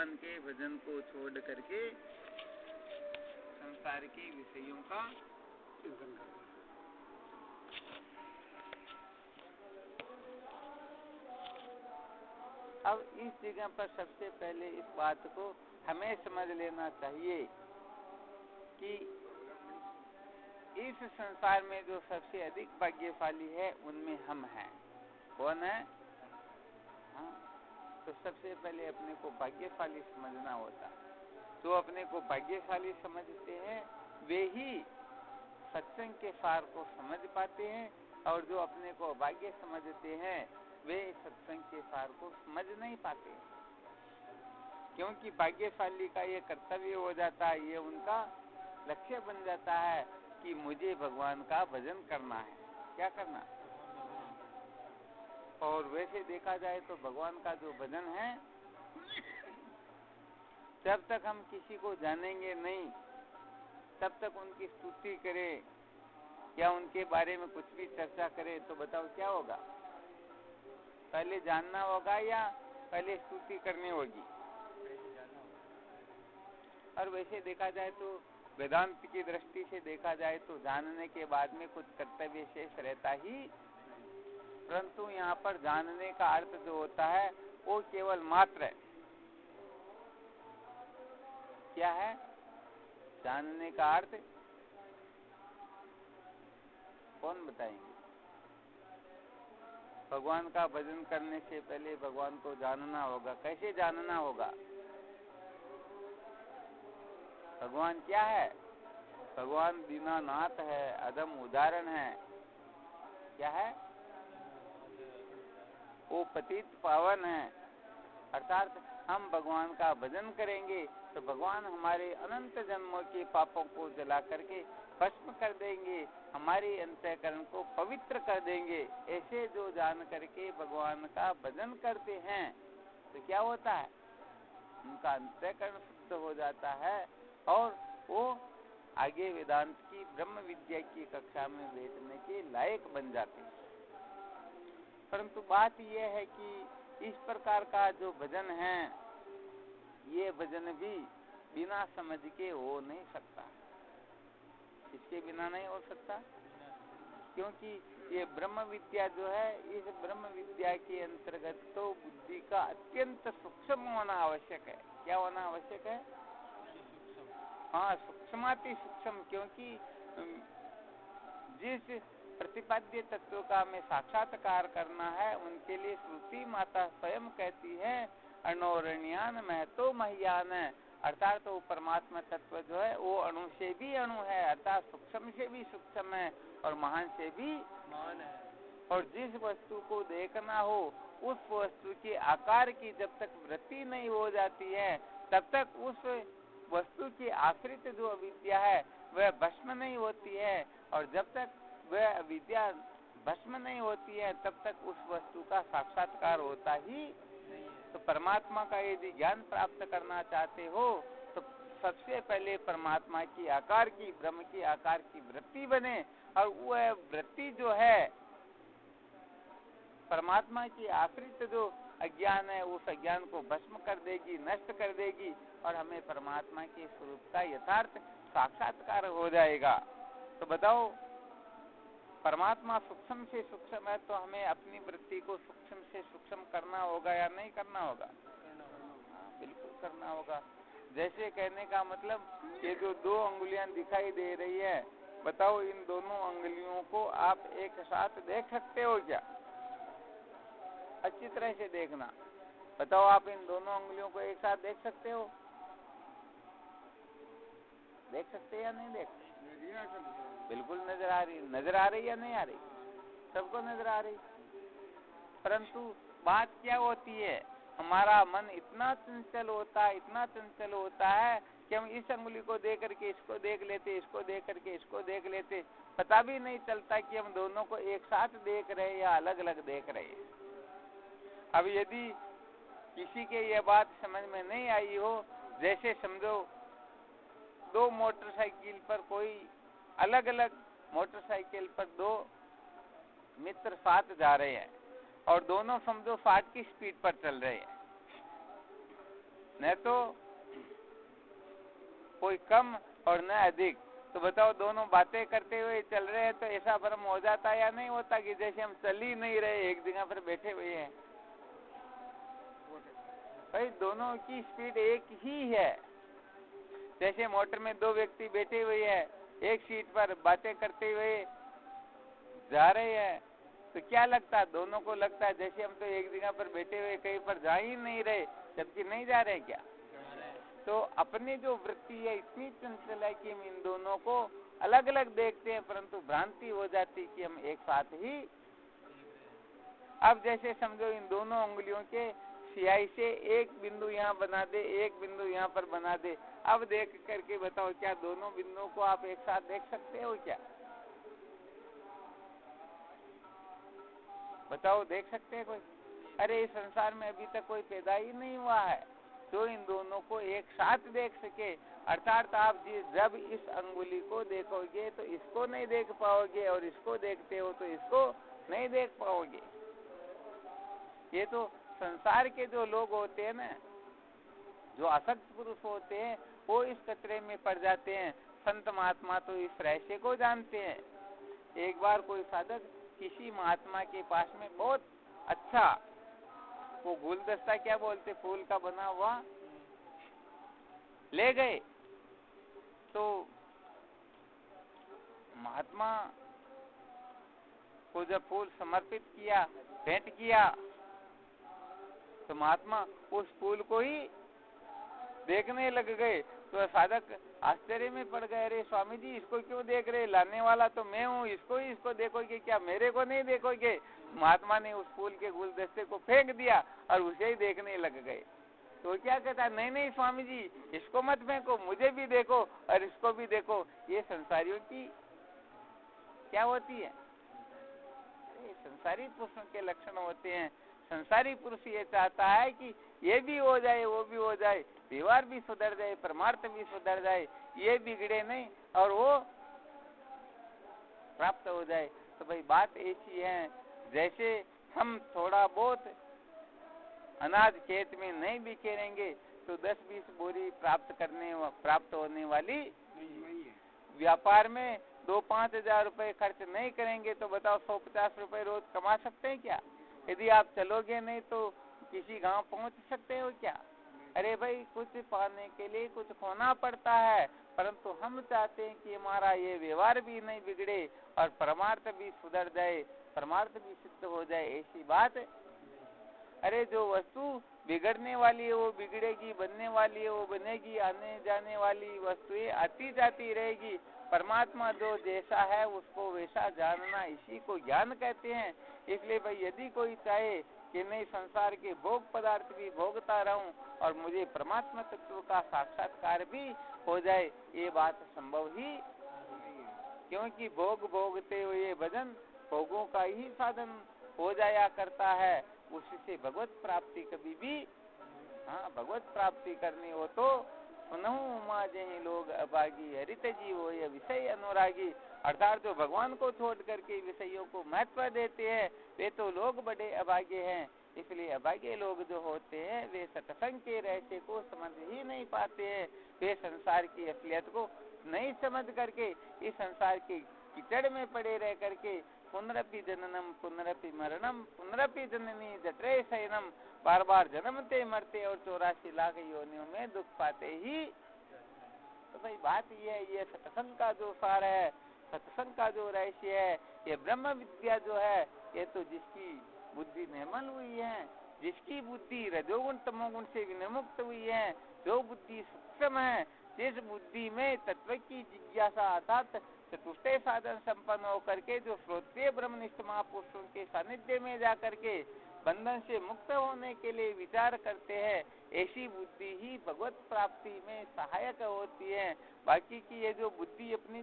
भगवान के भजन को छोड़ करके संसार के विषयों का चिंतन करना। अब इस जगह पर सबसे पहले इस बात को हमें समझ लेना चाहिए कि इस संसार में जो सबसे अधिक भाग्यशाली है उनमें हम हैं। कौन है? हाँ, तो सबसे पहले अपने को भाग्यशाली समझना होता। जो अपने को भाग्यशाली समझते हैं वे ही सत्संग के सार को समझ पाते हैं, और जो अपने को भाग्य समझते हैं वे सत्संग के सार को समझ नहीं पाते, क्योंकि भाग्यशाली का ये कर्तव्य हो जाता है, ये उनका लक्ष्य बन जाता है कि मुझे भगवान का भजन करना है। क्या करना? और वैसे देखा जाए तो भगवान का जो भजन है, जब तक हम किसी को जानेंगे नहीं तब तक उनकी स्तुति करें या उनके बारे में कुछ भी चर्चा करें तो बताओ क्या होगा? पहले जानना होगा या पहले स्तुति करनी होगी? और वैसे देखा जाए तो वेदांत की दृष्टि से देखा जाए तो जानने के बाद में कुछ कर्तव्य शेष रहता ही, परंतु यहाँ पर जानने का अर्थ जो होता है वो केवल मात्र है। क्या है जानने का अर्थ? कौन बताएंगे? भगवान का भजन करने से पहले भगवान को जानना होगा। कैसे जानना होगा? भगवान क्या है? भगवान दीनानाथ है, अदम उदाहरण है। क्या है? वो पतित पावन है। अर्थात हम भगवान का भजन करेंगे तो भगवान हमारे अनंत जन्मों के पापों को जला करके भस्म कर देंगे, हमारे अंतःकरण को पवित्र कर देंगे। ऐसे जो जान करके भगवान का भजन करते हैं तो क्या होता है? उनका अंतःकरण शुद्ध हो जाता है और वो आगे वेदांत की ब्रह्म विद्या की कक्षा में बैठने के लायक बन जाते हैं। परंतु बात यह है कि इस प्रकार का जो भजन है, ये भजन भी बिना समझ के हो नहीं सकता। इसके बिना नहीं हो सकता, क्योंकि ये ब्रह्म विद्या जो है, इस ब्रह्म विद्या के अंतर्गत तो बुद्धि का अत्यंत सूक्ष्म होना आवश्यक है। क्या होना आवश्यक है? हाँ, सूक्ष्माति सूक्ष्म, क्योंकि जिस प्रतिपाद्य तत्व का हमें साक्षात्कार करना है उनके लिए श्रुति माता स्वयं कहती है अणोरणियान महतो महियान, अर्थात तो परमात्मा तत्व जो है वो अणु से भी अणु है, अर्थात सूक्ष्म से भी सूक्ष्म है और महान से भी महान है। और जिस वस्तु को देखना हो उस वस्तु के आकार की जब तक वृत्ति नहीं हो जाती है तब तक उस वस्तु की आश्रित जो अविद्या है वह भस्म नहीं होती है, और जब तक वह अविद्या भस्म नहीं होती है तब तक उस वस्तु का साक्षात्कार होता ही नहीं है। तो परमात्मा का यदि ज्ञान प्राप्त करना चाहते हो तो सबसे पहले परमात्मा की आकार की, ब्रह्म की आकार की वृत्ति बने, और वह वृत्ति जो है परमात्मा की आश्रित जो अज्ञान है उस अज्ञान को भस्म कर देगी, नष्ट कर देगी, और हमें परमात्मा के स्वरूप का यथार्थ साक्षात्कार हो जाएगा। तो बताओ, परमात्मा सूक्ष्म से सूक्ष्म है तो हमें अपनी वृत्ति को सूक्ष्म से सूक्ष्म करना होगा या नहीं करना होगा? बिल्कुल करना होगा। जैसे कहने का मतलब ये जो दो अंगुलियां दिखाई दे रही है, बताओ इन दोनों अंगुलियों को आप एक साथ देख सकते हो क्या? अच्छी तरह से देखना। बताओ आप इन दोनों अंगुलियों को एक साथ देख सकते हो? देख सकते या नहीं देख? बिल्कुल नजर आ रही। नजर आ रही या नहीं आ रही? सबको नजर आ रही। परंतु बात क्या होती है, हमारा मन इतना चंचल होता है, इतना चंचल होता है कि हम इस अंगुली को देख करके इसको देख लेते, इसको देख करके इसको देख लेते, पता भी नहीं चलता कि हम दोनों को एक साथ देख रहे या अलग अलग देख रहे हैं। अब यदि किसी के ये बात समझ में नहीं आई हो, जैसे समझो दो मोटरसाइकिल पर कोई अलग अलग मोटरसाइकिल पर दो मित्र साथ जा रहे हैं और दोनों समझो 60 की स्पीड पर चल रहे हैं। न तो कोई कम और न अधिक। तो बताओ, दोनों बातें करते हुए चल रहे हैं तो ऐसा भ्रम हो जाता या नहीं होता कि जैसे हम चल ही नहीं रहे, एक जगह पर बैठे हुए हैं। भाई दोनों की स्पीड एक ही है। जैसे मोटर में दो व्यक्ति बैठे हुए हैं, एक सीट पर बातें करते हुए जा रहे हैं, तो क्या लगता है? दोनों को लगता है जैसे हम तो एक जगह पर बैठे हुए कहीं पर जा ही नहीं रहे, जबकि नहीं जा रहे क्या? तो अपनी जो वृत्ति है इतनी चंचल है कि हम इन दोनों को अलग अलग देखते हैं, परंतु भ्रांति हो जाती कि हम एक साथ ही। अब जैसे समझो इन दोनों उंगलियों के सिहाई से एक बिंदु यहाँ बना दे, एक बिंदु यहाँ पर बना दे। अब देख करके बताओ, क्या दोनों बिंदुओं को आप एक साथ देख सकते हो क्या? बताओ, देख सकते हैं कोई? अरे इस संसार में अभी तक कोई पैदा ही नहीं हुआ है जो इन दोनों को एक साथ देख सके। अर्थात आप जब इस अंगुली को देखोगे तो इसको नहीं देख पाओगे, और इसको देखते हो तो इसको नहीं देख पाओगे। ये तो संसार के जो लोग होते हैं ना, जो आसक्त पुरुष होते हैं, वो इस कचरे में पड़ जाते हैं। संत महात्मा तो इस रहस्य को जानते हैं। एक बार कोई साधक किसी महात्मा के पास में बहुत अच्छा वो गुलदस्ता, क्या बोलते, फूल का बना हुआ ले गए। तो महात्मा को जब फूल समर्पित किया, भेंट किया, तो महात्मा उस फूल को ही देखने लग गए। तो साधक आश्चर्य में पड़ गए, अरे स्वामी जी इसको क्यों देख रहे? लाने वाला तो मैं हूँ, इसको देखोगे क्या, मेरे को नहीं देखोगे? महात्मा ने उस फूल के गुलदस्ते को फेंक दिया और उसे ही देखने लग गए। तो क्या कहता, नहीं नहीं स्वामी जी, इसको मत फेंको, मुझे भी देखो और इसको भी देखो। ये संसारियों की क्या होती है? संसारी पुरुषों के लक्षण होते हैं। संसारी पुरुष ये चाहता है कि ये भी हो जाए, वो भी हो जाए, व्यवहार भी सुधर जाए, परमार्थ भी सुधर जाए, ये बिगड़े नहीं और वो प्राप्त हो जाए। तो भाई बात ऐसी है, जैसे हम थोड़ा बहुत अनाज खेत में नहीं बिखेरेंगे तो 10-20 बोरी प्राप्त होने वाली, व्यापार में 2-5 हजार रुपए खर्च नहीं करेंगे तो बताओ 150 रुपए रोज कमा सकते हैं क्या? यदि आप चलोगे नहीं तो किसी गांव पहुंच सकते हो क्या? अरे भाई, कुछ पाने के लिए कुछ खोना पड़ता है, परंतु हम चाहते हैं कि हमारा ये व्यवहार भी नहीं बिगड़े और परमार्थ भी सुधर जाए, परमार्थ भी सिद्ध हो जाए। ऐसी बात, अरे जो वस्तु बिगड़ने वाली है वो बिगड़ेगी, बनने वाली है वो बनेगी, आने जाने वाली वस्तुएं आती जाती रहेगी। परमात्मा जो जैसा है उसको वैसा जानना, इसी को ज्ञान कहते हैं। इसलिए भाई यदि कोई चाहे कि नहीं संसार के भोग पदार्थ भी भोगता रहूं और मुझे परमात्मा तत्व का साक्षात्कार भी हो जाए, ये बात संभव ही, क्योंकि भोग भोगते हुए भजन भोगों का ही साधन हो जाया करता है। उससे भगवत प्राप्ति कभी भी, हाँ, भगवत प्राप्ति करनी हो तो सुनहु उमा जही लोग अभागी, हरित जीव हो ये विषय अनुरागी। अर्थात जो भगवान को छोड़ करके विषयों को महत्व देते हैं वे तो लोग बड़े अभागे हैं। इसलिए अभागे लोग जो होते हैं वे सत्संग के रहस्य को समझ ही नहीं पाते हैं। वे संसार की असलियत को नहीं समझ करके इस संसार के कीचड़ में पड़े रह करके पुनरपि जननम पुनरपि मरणम पुनरपि जननी जठरे शयनम, बार बार जन्मते मरते और 84 लाख योनियों में दुख पाते ही। तो भाई बात ये सत्संग का जो सार है, सत्संग का जो रहस्य है, ये ब्रह्म विद्या जो है, ये तो जिसकी बुद्धि निर्मल हुई है, जिसकी बुद्धि रजोगुण तमोगुण से विनिमुक्त हुई है, जो बुद्धि सूक्ष्म है, जिस बुद्धि में तत्व की जिज्ञासा अर्थात चतुष्टय साधन संपन्न होकर के जो श्रोत्रिय ब्रह्मनिष्ठ महापुरुषों के सानिध्य में जाकर के बंधन से मुक्त होने के लिए विचार करते हैं, ऐसी बुद्धि ही भगवत प्राप्ति में सहायक होती है। बाकी की ये जो बुद्धि अपनी